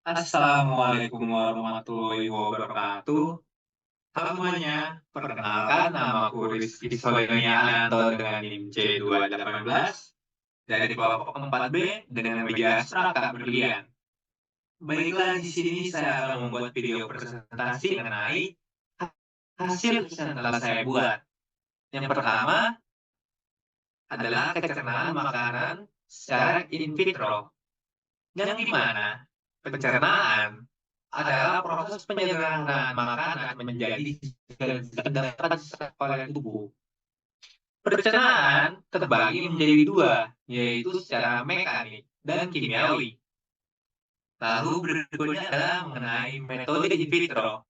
Assalamualaikum warahmatullahi wabarakatuh. Halo semuanya, perkenalkan namaku Rizky Solenia Ananto dengan NIM C218 dari kelompok 4B dengan media Straka Berlian. Baiklah, di sini saya akan membuat video presentasi mengenai hasil yang telah saya buat. Yang pertama adalah pencernaan makanan secara in vitro, yang dimana pencernaan adalah proses penyederhanaan makanan menjadi zat yang dapat diserap oleh tubuh. Pencernaan terbagi menjadi dua, yaitu secara mekanik dan kimiawi. Lalu berikutnya adalah mengenai metode in vitro.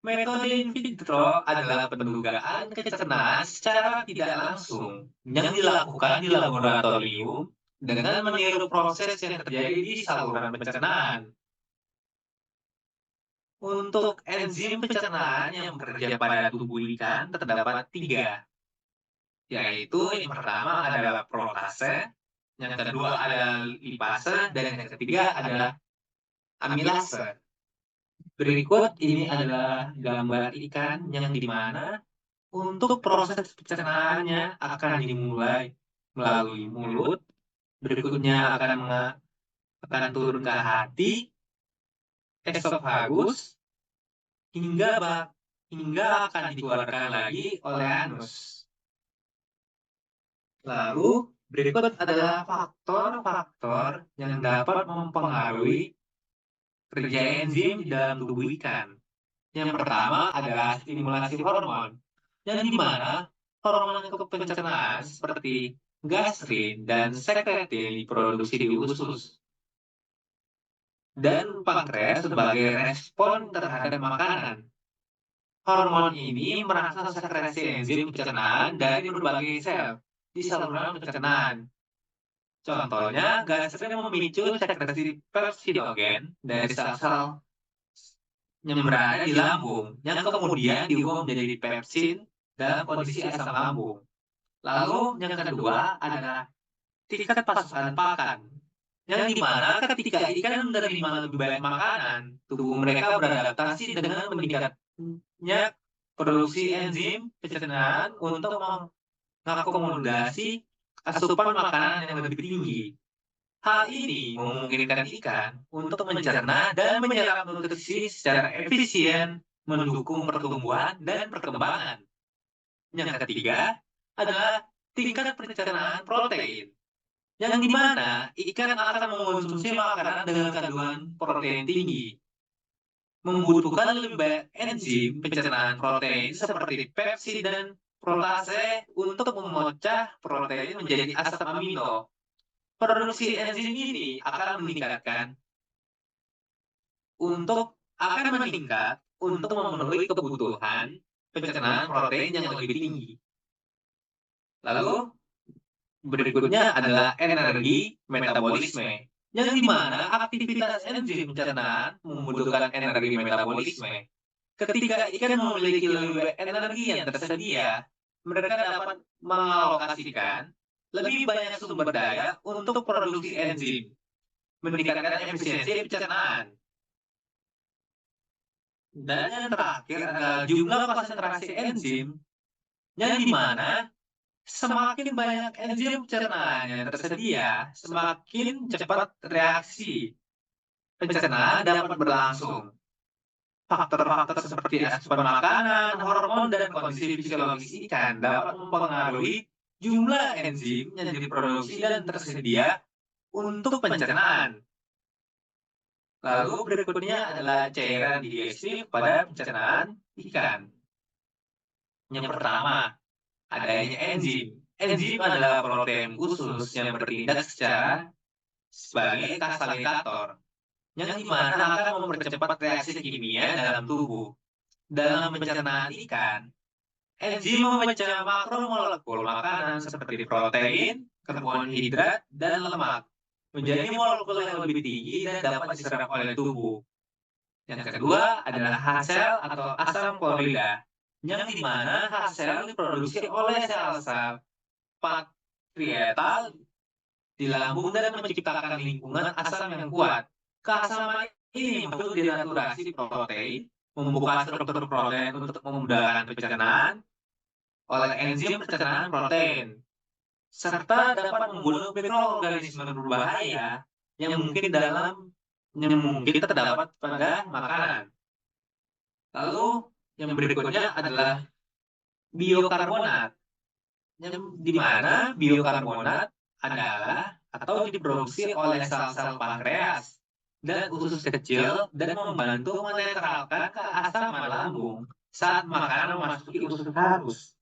Metode in vitro adalah pendugaan pencernaan secara tidak langsung yang dilakukan di laboratorium dengan meniru proses yang terjadi di saluran pencernaan. Untuk enzim pencernaan yang bekerja pada tubuh ikan terdapat tiga, yaitu yang pertama adalah protase, yang kedua adalah lipase, dan yang ketiga adalah amilase. Berikut ini adalah gambar ikan yang dimana untuk proses pencernaannya akan dimulai melalui mulut, berikutnya akan turun ke hati, esofagus, hingga akan dikeluarkan lagi oleh anus. Lalu berikut adalah faktor-faktor yang dapat mempengaruhi kerja enzim di dalam tubuh ikan. Yang pertama adalah stimulasi hormon, yang dimana hormon pencernaan seperti gastrin dan sekretin diproduksi di usus. Dan pankreas sebagai respon terhadap makanan. Hormon ini merangsang sekresi enzim pencernaan dari berbagai sel di saluran pencernaan. Contohnya, gastrin memicu sekresi pepsidogen dari sel-sel yang berada di lambung, yang kemudian diubah menjadi pepsin dalam kondisi asam lambung. Lalu, yang kedua adalah tingkat pasokan pakan, yang dimana ketika ikan menerima lebih banyak makanan, tubuh mereka beradaptasi dengan meningkatnya produksi enzim pencernaan untuk mengakomodasi asupan makanan yang lebih tinggi. Hal ini memungkinkan ikan untuk mencerna dan menyerap nutrisi secara efisien, mendukung pertumbuhan dan perkembangan. Yang ketiga adalah tingkat pencernaan protein, yang dimana ikan akan mengonsumsi makanan dengan kandungan protein tinggi, membutuhkan lebih banyak enzim pencernaan protein seperti pepsin dan protase untuk memecah protein menjadi asam amino. Produksi enzim ini akan meningkat untuk memenuhi kebutuhan pencernaan protein yang lebih tinggi. Lalu berikutnya adalah energi metabolisme, yang dimana aktivitas enzim pencernaan membutuhkan energi metabolisme. Ketika ikan memiliki lebih banyak energi yang tersedia, mereka dapat mengalokasikan lebih banyak sumber daya untuk produksi enzim, meningkatkan efisiensi pencernaan. Dan yang terakhir adalah jumlah konsentrasi enzim, yang dimana semakin banyak enzim pencernaan yang tersedia, semakin cepat reaksi pencernaan dapat berlangsung. Faktor-faktor seperti asupan makanan, hormon, dan kondisi fisiologis ikan dapat mempengaruhi jumlah enzim yang diproduksi dan tersedia untuk pencernaan. Lalu berikutnya adalah cairan digestif pada pencernaan ikan. Yang pertama, adanya enzim. Enzim adalah protein khusus yang bertindak sebagai katalitator, yang dimana akan mempercepat reaksi kimia dalam tubuh. Dalam pencernaan ikan, enzim memecah makromolekul makanan seperti protein, karbohidrat, dan lemak menjadi molekul yang lebih tinggi dan dapat diserap oleh tubuh. Yang kedua adalah HCl atau asam klorida, yang dimana HCl diproduksi oleh sel-sel pankreatal di lambung dan menciptakan lingkungan asam yang kuat. Keasaman Ini muncul denaturasi protein, membuka struktur protein untuk memudahkan pencernaan oleh enzim pencernaan protein, serta dapat membunuh mikroorganisme berbahaya yang mungkin terdapat pada makanan. Lalu yang berikutnya adalah biokarbonat, di mana biokarbonat adalah atau diproduksi oleh sel-sel pankreas dan usus kecil dan membantu menetralkan keasaman lambung saat makanan memasuki usus halus.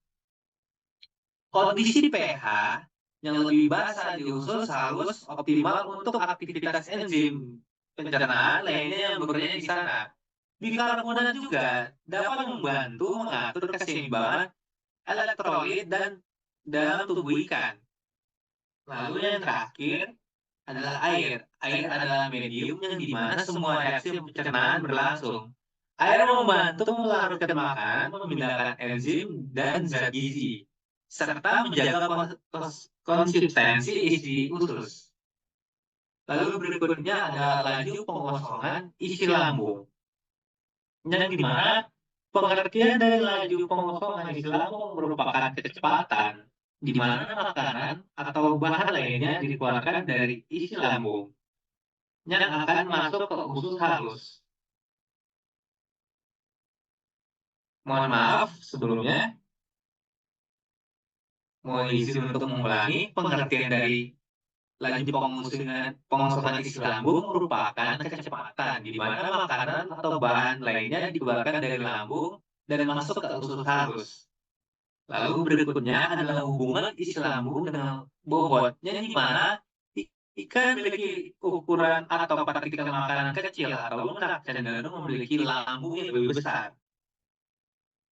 Kondisi pH yang lebih basah di usus halus optimal untuk aktivitas enzim pencernaan lainnya yang bekerja di sana. Bikarbonat juga dapat membantu mengatur keseimbangan elektrolit dan dalam tubuh ikan. Lalu yang terakhir adalah air. Air adalah medium yang di mana semua reaksi pencernaan berlangsung. Air membantu melarutkan makanan, memindahkan enzim dan zat gizi, serta menjaga konsistensi isi usus. Lalu berikutnya ada laju pengosongan isi lambung, yang di mana pengertian dari laju pengosongan isi lambung merupakan kecepatan di mana makanan atau bahan lainnya dikeluarkan dari isi lambung yang akan masuk ke usus halus. Mohon maaf sebelumnya, mohon izin untuk mengulangi pengertian dari laju pengosongan isi lambung merupakan kecepatan di mana makanan atau bahan lainnya dikeluarkan dari lambung dan masuk ke usus halus. Lalu berikutnya adalah hubungan isi lambung dengan bobotnya di mana ikan memiliki ukuran atau partikel makanan kecil atau lunak cenderung memiliki lambung yang lebih besar.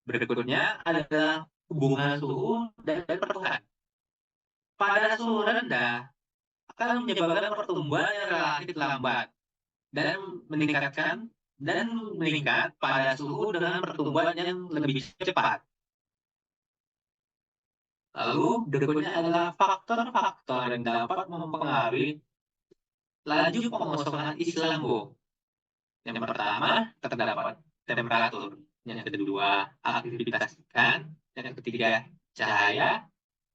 Berikutnya adalah hubungan suhu dan pertumbuhan. Pada suhu rendah akan menyebabkan pertumbuhan yang relatif lambat dan meningkatkan dan meningkat pada suhu dengan pertumbuhan yang lebih cepat. Lalu berikutnya adalah faktor-faktor yang dapat mempengaruhi laju pengosongan isi lambung. Yang pertama terdapat temperatur, yang kedua aktivitas ikan, yang ketiga cahaya,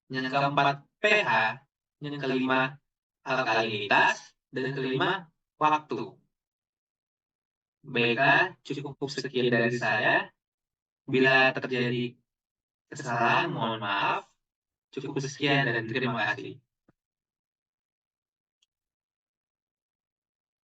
yang keempat pH, yang kelima alkalinitas, dan yang kelima waktu. Baiklah, cukup sekian dari saya. Bila terjadi kesalahan, mohon maaf. Cukup sekian dan terima kasih.